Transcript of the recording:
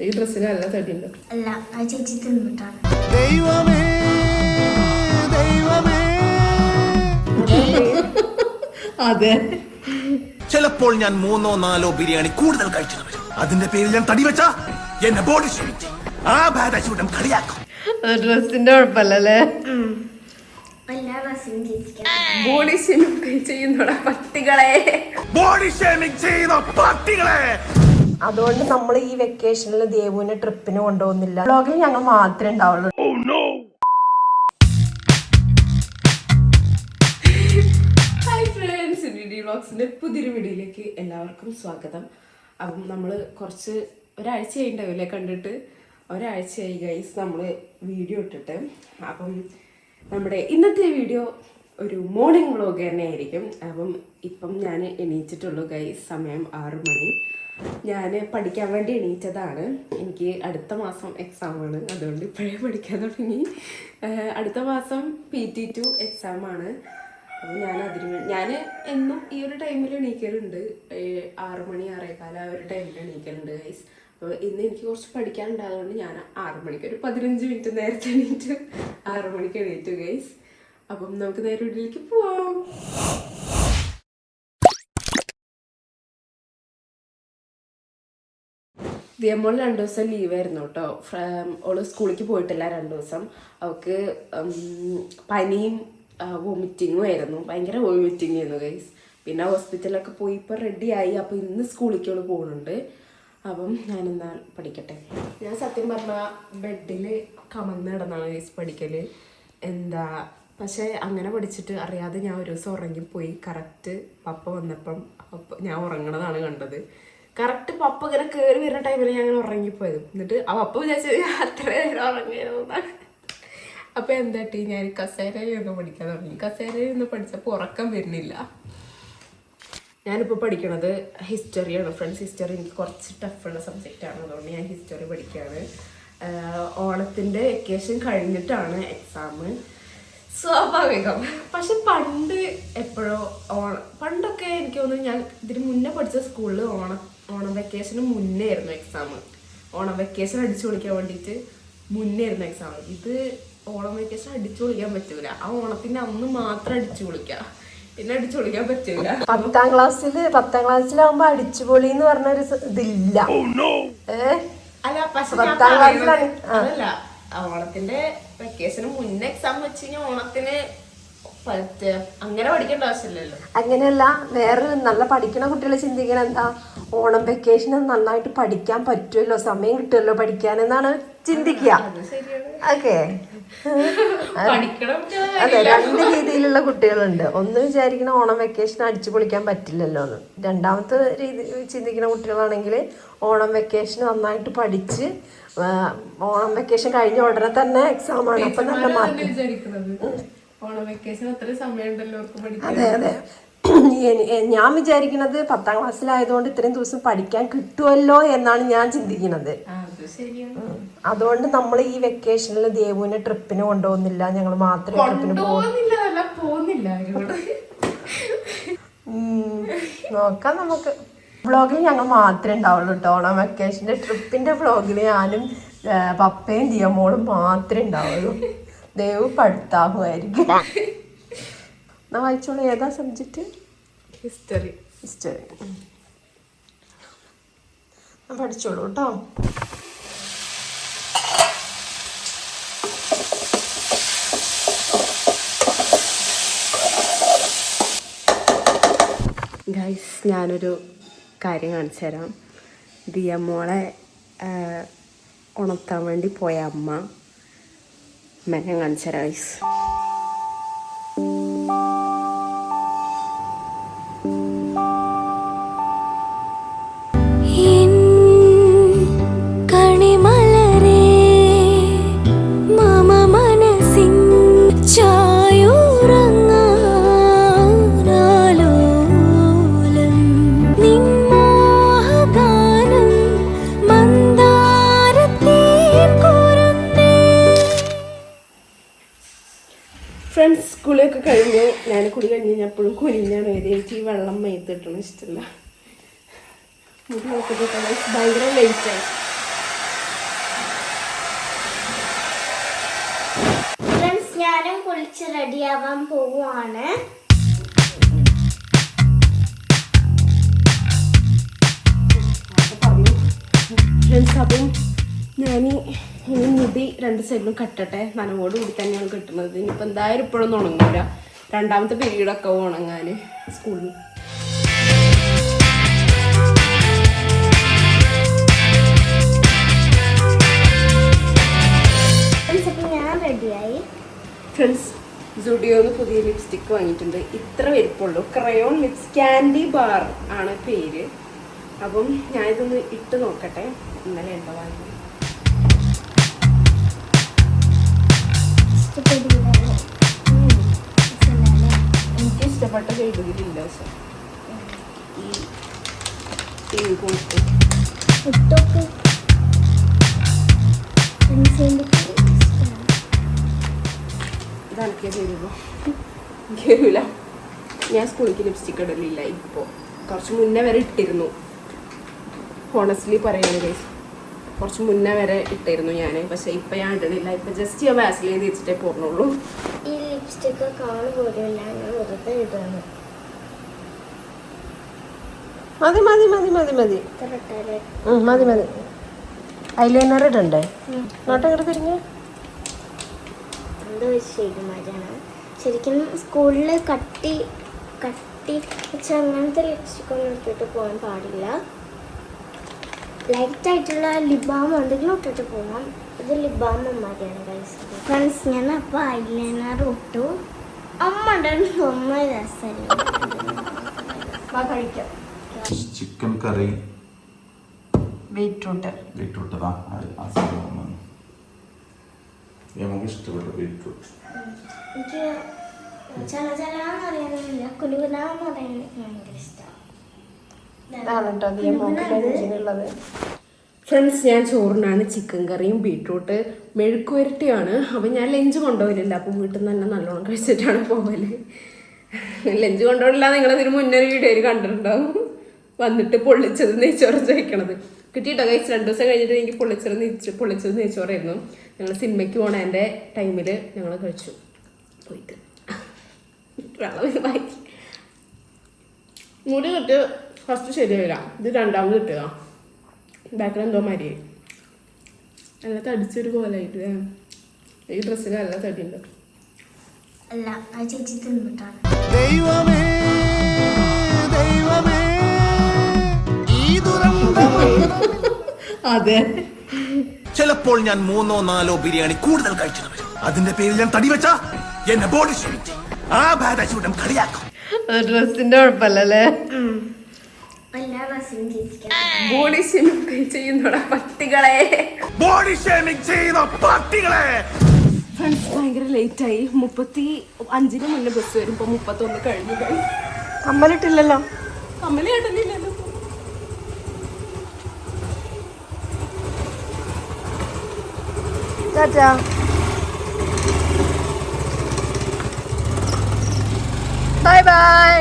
ഈ ഡ്രസ്സിന് നല്ല തടിയുണ്ട്. അല്ല ആ ചേച്ചി തിന്നിട്ടാണ്. ദൈവമേ ദൈവമേ. അതെ, ചിലപ്പോൾ ഞാൻ 3-4 ബിരിയാണി കൂടുതൽ കഴിച്ചു വരും. അതിന്റെ പേരിൽ ഞാൻ തടി വെച്ച എന്നെ ബോഡി ഷേമിങ് ആ ബാധൂടം കളിയാക്കും. ഡ്രസ്സിന്റെ കുഴപ്പല്ലേ? ബോഡി ഷേമിങ് ചെയ്യുന്നോടാ പട്ടികളെ, ബോഡി ഷേമിങ് ചെയ്യുന്ന പട്ടികളെ. അതുകൊണ്ട് നമ്മൾ ഈ വെക്കേഷനിൽ ദേവുവിനെ ട്രിപ്പിന് കൊണ്ടുപോകുന്നില്ല. വ്ലോഗിൽ ഞങ്ങൾ മാത്രമേ ഉണ്ടാവുള്ളൂ. ഹായ് ഫ്രണ്ട്സ്, ഡിഡി വ്ലോഗ്സിന്റെ പുതിയൊരു വീഡിയോയിലേക്ക് എല്ലാവർക്കും സ്വാഗതം. അപ്പം നമ്മൾ ഒരാഴ്ചയായി ഉണ്ടാവില്ലേ കണ്ടിട്ട്, ഒരാഴ്ചയായി ഗൈസ് നമ്മൾ വീഡിയോ ഇട്ടിട്ട്. അപ്പം നമ്മുടെ ഇന്നത്തെ വീഡിയോ ഒരു മോർണിംഗ് വ്ലോഗ് തന്നെ ആയിരിക്കും. അപ്പം ഇപ്പം ഞാൻ എണീച്ചിട്ടുള്ളൂ ഗൈസ്, സമയം 6 മണി. ഞാൻ പഠിക്കാൻ വേണ്ടി എണീറ്റതാണ്. എനിക്ക് അടുത്ത മാസം എക്സാമാണ്, അതുകൊണ്ട് ഇപ്പോഴേ പഠിക്കാൻ തുടങ്ങി. അടുത്ത മാസം PT2 എക്സാമാണ്. അപ്പോൾ ഞാൻ എന്നും ഈ ഒരു ടൈമിൽ എണീക്കലുണ്ട്. 6 മണി 6:15 ആ ഒരു ടൈമിൽ എണീക്കലുണ്ട് ഗൈസ്. അപ്പോൾ ഇന്ന് എനിക്ക് കുറച്ച് പഠിക്കാനുണ്ടായതുകൊണ്ട് ഞാൻ 6 മണിക്ക് ഒരു 15 മിനിറ്റ് നേരത്തെ എണീറ്റ് 6 മണിക്ക് എണീറ്റു ഗൈസ്. അപ്പം നമുക്ക് നേരെ വീട്ടിലേക്ക് പോവാം. ദിയമോൾ 2 ദിവസം ലീവായിരുന്നു കേട്ടോ. ഓള് സ്കൂളിലേക്ക് പോയിട്ടില്ല 2 ദിവസം. അവൾക്ക് പനിയും വോമിറ്റിങ്ങും ആയിരുന്നു, ഭയങ്കര വോമിറ്റിംഗ് ആയിരുന്നു ഗൈസ്. പിന്നെ ഹോസ്പിറ്റലൊക്കെ പോയി ഇപ്പോൾ റെഡിയായി. അപ്പോൾ ഇന്ന് സ്കൂളിലേക്ക് അവൾ പോകുന്നുണ്ട്. അപ്പം ഞാനെന്നാൽ പഠിക്കട്ടെ. ഞാൻ സത്യം പറഞ്ഞാൽ ബെഡിൽ കമന്ന് കിടന്നാണ് ഗൈസ് പഠിക്കൽ. പക്ഷേ അങ്ങനെ പഠിച്ചിട്ട് അറിയാതെ ഞാൻ ഒരു ദിവസം ഉറങ്ങിപ്പോയി. കറക്റ്റ് പപ്പ വന്നപ്പം ഞാൻ ഉറങ്ങണതാണ് കണ്ടത്. കറക്റ്റ് പപ്പ ഇങ്ങനെ കയറി വരുന്ന ടൈമിൽ ഞാൻ അങ്ങനെ ഉറങ്ങിപ്പോയത്. എന്നിട്ട് ആ പപ്പ വിചാരിച്ചത് അത്ര നേരം ഉറങ്ങിയതാണ്. അപ്പോൾ എന്താട്ടി, ഞാൻ കസേരയിൽ നിന്ന് പഠിക്കാൻ തുടങ്ങി. കസേരയിൽ നിന്ന് പഠിച്ചപ്പോൾ ഉറക്കം വരുന്നില്ല. ഞാനിപ്പോൾ പഠിക്കണത് ഹിസ്റ്ററിയാണ് ഫ്രണ്ട്സ്. ഹിസ്റ്ററി എനിക്ക് കുറച്ച് ടഫുള്ള സബ്ജക്റ്റാണ്, അതുകൊണ്ട് ഞാൻ ഹിസ്റ്ററി പഠിക്കുകയാണ്. ഓണത്തിൻ്റെ വെക്കേഷൻ കഴിഞ്ഞിട്ടാണ് എക്സാം, സ്വാഭാവികം. പക്ഷെ പണ്ടൊക്കെ എനിക്ക് തോന്നുന്നു ഞാൻ ഇതിന് മുന്നേ പഠിച്ച സ്കൂളിൽ ഓണം വെക്കേഷന് മുന്നേ ആയിരുന്നു എക്സാം. ഓണം വെക്കേഷൻ അടിച്ചു പൊളിക്കാൻ വേണ്ടിയിട്ട് മുന്നേ ആയിരുന്നു എക്സാം. ഇത് ഓണം വെക്കേഷൻ അടിച്ചു പൊളിക്കാൻ പറ്റൂല. ആ ഓണത്തിന് അന്ന് മാത്രം അടിച്ചു പൊളിക്കാം, പിന്നെ അടിച്ചു പൊളിക്കാൻ പറ്റൂല. 10ാം ക്ലാസ്സിലാവുമ്പോ അടിച്ചുപൊളി എന്ന് പറഞ്ഞൊരു ഇതില്ല. അല്ല പക്ഷെ അതല്ല, ഓണത്തിന്റെ വെക്കേഷന് മുന്നേ എക്സാം വെച്ച് കഴിഞ്ഞാൽ ഓണത്തിന് അങ്ങനെ പഠിക്കേണ്ട ആവശ്യമില്ലല്ലോ. അങ്ങനെയല്ല, വേറെ നല്ല പഠിക്കണ കുട്ടികളെ ചിന്തിക്കണം എന്താ, ഓണം വെക്കേഷന് നന്നായിട്ട് പഠിക്കാൻ പറ്റുമല്ലോ, സമയം കിട്ടുമല്ലോ പഠിക്കാൻ എന്നാണ് ചിന്തിക്കുക. ഓക്കെ, അതെ, 2 രീതിയിലുള്ള കുട്ടികളുണ്ട്. ഒന്ന് വിചാരിക്കണ ഓണം വെക്കേഷൻ അടിച്ചു പൊളിക്കാൻ പറ്റില്ലല്ലോ എന്ന്. രണ്ടാമത്തെ രീതി ചിന്തിക്കുന്ന കുട്ടികളാണെങ്കിൽ ഓണം വെക്കേഷൻ നന്നായിട്ട് പഠിച്ച് ഓണം വെക്കേഷൻ കഴിഞ്ഞ ഉടനെ തന്നെ എക്സാമാണ്, അപ്പൊ നല്ല മാർക്ക്. അതെ അതെ, ഞാൻ വിചാരിക്കുന്നത് 10ാം ക്ലാസ്സിലായതുകൊണ്ട് ഇത്രയും ദിവസം പഠിക്കാൻ കിട്ടുമല്ലോ എന്നാണ് ഞാൻ ചിന്തിക്കുന്നത്. അതുകൊണ്ട് നമ്മൾ ഈ വെക്കേഷനിൽ ദേവുവിനെ ട്രിപ്പിന് കൊണ്ടുപോകുന്നില്ല, ഞങ്ങൾ മാത്രമേ ട്രിപ്പിന് പോകുന്നില്ല. നോക്കാം നമുക്ക്. വ്ളോഗിൽ ഞങ്ങൾ മാത്രമേ ഉണ്ടാവുള്ളൂ കേട്ടോ. ഓണം വെക്കേഷൻ്റെ ട്രിപ്പിൻ്റെ വ്ളോഗിൽ ഞാനും പപ്പയും ദിയമോളും മാത്രമേ ഉണ്ടാവുള്ളൂ. ദേവ് പഠിത്താകുമായിരിക്കും. എന്നാ വായിച്ചോളൂ, ഏതാ സബ്ജക്റ്റ്? ഹിസ്റ്ററി. പഠിച്ചോളൂ കേട്ടോ. ഗൈസ്, ഞാനൊരു കാര്യം കാണിച്ചു തരാം. ദിയമോളെ ഉണർത്താൻ വേണ്ടി പോയ അമ്മ ഞാൻ കാണിച്ചു തരാം ഗൈസ്. ഫ്രണ്ട്സ്, കുളിയൊക്കെ കഴിഞ്ഞു. ഞാൻ കുളി കഴിഞ്ഞ് ഞാൻ എപ്പോഴും കുനിഞ്ഞാണ് വരിക. എനിക്ക് ഈ വെള്ളം മേത്ത് കിട്ടണം ഇഷ്ടമല്ല. മുടി നോക്കിയിട്ട് ഭയങ്കര ലേറ്റായി. എല്ലാരും കുളിച്ച് റെഡിയാവാൻ പോവുകയാണ്. അപ്പം ഞാൻ ഇനി മുടി 2 സൈഡിലും കെട്ടട്ടെ. നനവോട് കൂടി തന്നെയാണ് കെട്ടുന്നത്. ഇനിയിപ്പോൾ എന്തായാലും ഇപ്പോഴൊന്നും ഉണങ്ങില്ല. രണ്ടാമത്തെ പീരീഡൊക്കെ ഉണങ്ങാൻ സ്കൂളിൽ. ഞാൻ റെഡിയായി. ഫ്രണ്ട്സ്, സുഡിയോന്ന് പുതിയ ലിപ്സ്റ്റിക്ക് വാങ്ങിയിട്ടുണ്ട്. ഇത്ര വലിപ്പമുള്ളൂ. ക്രയോൺ ലിപ്സ് ക്യാൻഡി ബാർ ആണ് പേര്. അപ്പം ഞാനിതൊന്ന് ഇട്ട് നോക്കട്ടെ. ഇന്നലെ ഉണ്ടോ വാങ്ങി. എനിക്ക് ഇഷ്ടപ്പെട്ട ഷെയ്ഡിലില്ല. പക്ഷെ ഈ പിങ്കും ഇതനക്കിയ ചെയ്തോ കേറില്ല. ഞാൻ സ്കൂളിലേക്ക് ലിപ്സ്റ്റിക്ക് ഇടലില്ല. ഇപ്പോൾ കുറച്ച് മുന്നേ വരെ ഇട്ടിരുന്നു. ഹോണസ്റ്റ്ലി പറയുന്നത് ഗൈസ്, കുറച്ച് മുന്നേ വരെ ഇട്ടായിരുന്നു ഞാൻ. പക്ഷെ ഇപ്പം ഞാൻ ഇടണില്ല. ഇപ്പം ജസ്റ്റ് ഞാൻ വാസലിൻ തേച്ചിട്ടേ പോർന്നുള്ളൂ. ഈ ലിപ്സ്റ്റിക്ക് കാണുപോലില്ല. ഞാൻ വെറുതെ ഇടുന്നു. മതി മതി മതി മതി മതി മതി മതി. ഐലൈനർ ഇടണ്ടേ? നോട്ടെങ്ങോട്ട് തിരിഞ്ഞ എന്തോ ശരി മതിയാണ്. ശരിക്കും സ്കൂളിൽ കട്ടി വെച്ച് അങ്ങനത്തെ ലിപ്സ്റ്റിക് ഒന്നും ഇട്ടിട്ട് പോകാൻ പാടില്ല. ലൈറ്റായിട്ടുള്ള ലിപ് ബാം എന്തെങ്കിലും ഇട്ടിട്ട് പോകാം. ഇത് ലിപ് ബാം മതിയാണ് ഗൈസ്. ഫ്രണ്ട്സ്, ഞാൻ അപ്പോൾ ഐലൈനർ ഇട്ടു. അമ്മ ഉണ്ടായിരുന്നു. അമ്മ രസമല്ല. കഴിക്കാം. ചിക്കൻ കറി, ബീറ്റ്റൂട്ട്. ബീറ്റ്റൂട്ടതാ ആ സംഭവം നമുക്ക് ഇഷ്ടപ്പെട്ട ബീറ്റ്റൂട്ട്. എനിക്ക് ചലചലാന്ന് അറിയാനില്ല, കുലുകുലാന്ന് പറയാൻ ഭയങ്കര ഇഷ്ടമാണ്. ഫ്രണ്ട്സ്, ഞാൻ ചോറിനാണ് ചിക്കൻ കറിയും ബീട്രൂട്ട് മെഴുക്കുവരട്ടിയാണ്. അപ്പം ഞാൻ ലഞ്ച് കൊണ്ടുപോയില്ല. അപ്പം വീട്ടിൽ നിന്ന് തന്നെ നല്ലോണം കഴിച്ചിട്ടാണ് പോകല്. ലഞ്ച് കൊണ്ടുപോയില്ല. നിങ്ങളതിന് മുന്നേ വീഡിയോയിൽ കണ്ടിട്ടുണ്ടാവും. വന്നിട്ട് പൊള്ളിച്ചത് നെയ്ച്ചോറ് ചോദിക്കണത് കിട്ടിയിട്ടോ ഗൈസ്. 2 ദിവസം കഴിഞ്ഞിട്ട് എനിക്ക് പൊള്ളിച്ചത് നെയ്ച്ചോറായിരുന്നു. ഞങ്ങൾ സിനിമയ്ക്ക് പോണ എൻ്റെ ടൈമിൽ ഞങ്ങൾ കഴിച്ചു. പോയിട്ട് മുടി കിട്ട് ഫസ്റ്റ് ശരിയായില്ല. ഇത് രണ്ടാമത് കിട്ടുക. ബാക്കിൽ എന്തോ മരിയായി. നല്ല തടിച്ചൊരു പോലായിട്ട്. ഈ ഡ്രസ്സിന് നല്ല തടിയുണ്ട്. അല്ല, ആ ചേച്ചി തിന്നിട്ടാണ്. ദൈവമേ ദൈവമേ ഈ ദുരന്തം. അതെ, ചിലപ്പോൾ ഞാൻ 3-4 ബിരിയാണി കൂടുതൽ കഴിച്ചത് വരും. അതിന്റെ പേരിൽ ഞാൻ തടി വെച്ചാ എന്നെ ബോഡി ഷേവിംഗ് ചെയ്യും. ആ ബാധാശൂടം കളിയാക്കും. ഡ്രസ്സിന്റെ കുഴപ്പമല്ലേ? എല്ലാ ഡ്രസ്സും ചേച്ചിക്ക് ബോഡി ഷേമിംഗ് ചെയ്യുന്നോടാ പട്ടികളെ. ബോഡി ഷേവിംഗ് ചെയ്യുന്ന പട്ടികളെ. ഫ്രണ്ട്സ്, ഭയങ്കര ലേറ്റായി. 35-ന് മുന്നേ ബസ് വരും. ഇപ്പോൾ 31 കഴിഞ്ഞു. കമ്മലിട്ടില്ലല്ലോ. കമ്മല് കേട്ടില്ലല്ലോ. ടാറ്റാ. Bye bye.